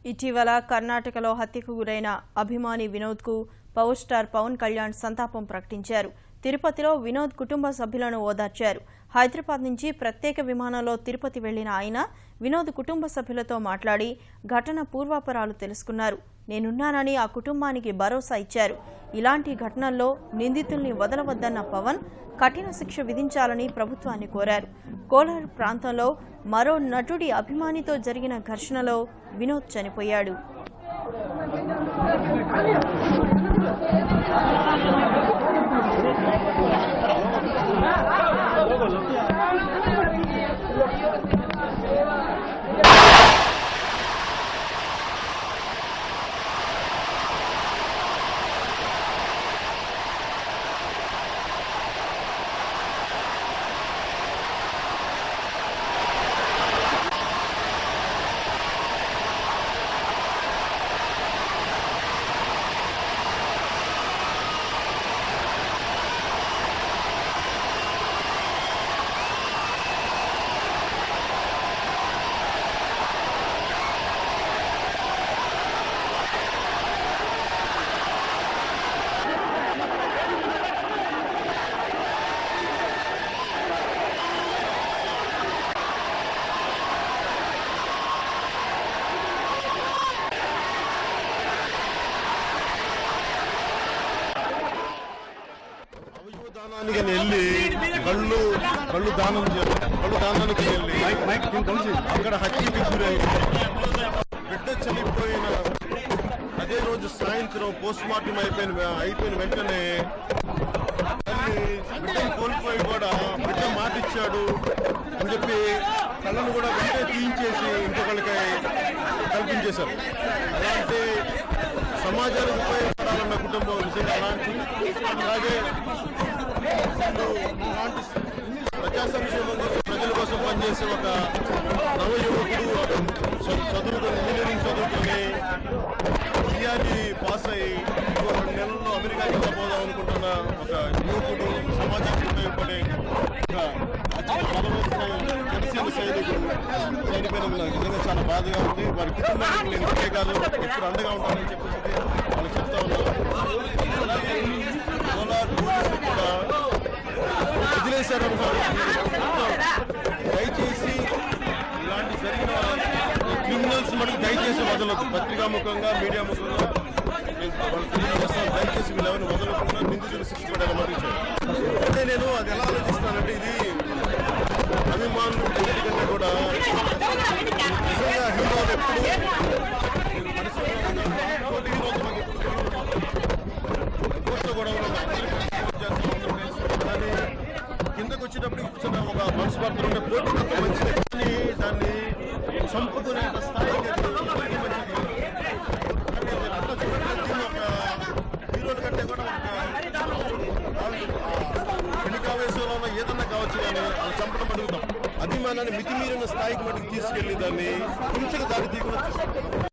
ఇటీవల కర్ణాటకలో హత్యకు గురైన అభిమాని వినోద్కు పవర్ స్టార్ పవన్ కళ్యాణ్ సంతాపం ప్రకటించారు. తిరుపతిలో వినోద్ కుటుంబ సభ్యులను ఓదార్చారు. హైదరాబాద్ నుంచి ప్రత్యేక విమానంలో తిరుపతి వెళ్లిన ఆయన వినోద్ కుటుంబ సభ్యులతో మాట్లాడి ఘటన పూర్వాపరాలు తెలుసుకున్నారు. నేనున్నానని ఆ కుటుంబానికి భరోసా ఇచ్చారు. ఇలాంటి ఘటనల్లో నిందితుల్ని వదలవద్దన్న పవన్ కఠిన శిక్ష విధించాలని ప్రభుత్వాన్ని కోరారు. కోలార్ ప్రాంతంలో మరో నటుడి అభిమానితో జరిగిన ఘర్షణలో వినోద్ చనిపోయాడు. కళ్ళు దానానికి వెళ్ళి అక్కడ హత్యకి గురై బిడ్డ చనిపోయిన అదే రోజు సాయంత్రం పోస్ట్ మార్టం అయిపోయిన వెంటనే బిడ్డను కోల్పోయి కూడా బిడ్డ మాట ఇచ్చాడు అని చెప్పి కళ్ళను కూడా వెంటనే తీయించేసి ఇంకొకరికి కల్పించేశారు. అలాంటి సమాజానికి ఉపయోగపడాలన్న కుటుంబం నిజంగా అలాగే ప్రజా సంక్షేమం కోసం ప్రజల కోసం పనిచేసే ఒక నవయువకుడు ఇంజనీరింగ్ చదువుకొని సిఆర్ఈ పాస్ అయ్యి 2 నెలల్లో అమెరికాకి వెళ్ళబోదాం అనుకుంటున్న ఒక యువకుడు సమాజానికి ఉపయోగపడే జనసేన సైనికుడు చనిపోయినందుకు నాకు నిజంగా చాలా బాధగా ఉంది. వారి కుటుంబానికి నేను ఇదే కాదు ఎప్పుడు అండగా ఉంటానని చెప్పేసి వాళ్ళకి చెప్తా ఉన్నాను. అలాగే కోలార్ పోలీసులు కూడా వదిలేశారన్నారు. దయచేసి ఇలాంటి జరిగిన క్రిమినల్స్ మనకు దయచేసి వదలదు. పత్రికా ముఖంగా మీడియా ముఖంగా వాళ్ళు తెలియజేస్తాను. దయచేసి వీళ్ళెవరిని వదలకుండా నిందితులు శిక్షపడేలా మరించారు. అంటే నేను అది ఎలా ఆలోచిస్తానంటే ఇది అభిమానులు కంటే కూడా నిజంగా హీరోలు ఎప్పుడు గొడవలు కానీ కిందకు వచ్చేటప్పుడు ఒక మనస్పర్ధలు ఉండే పోటీ తప్ప మంచిది కానీ దాన్ని చంపుకునే స్థాయికి అట్లా చూడడానికి ఒక హీరోల కంటే కూడా క్షణికావేశంలో ఉన్న ఏదన్నా కావచ్చు కానీ అది చంపడం అడుగుతాం. అభిమానాన్ని మితిమీరిన స్థాయికి మటుకు తీసుకెళ్లి దాన్ని హింసకు దారి తీయకుండా తీసుకుంటాం.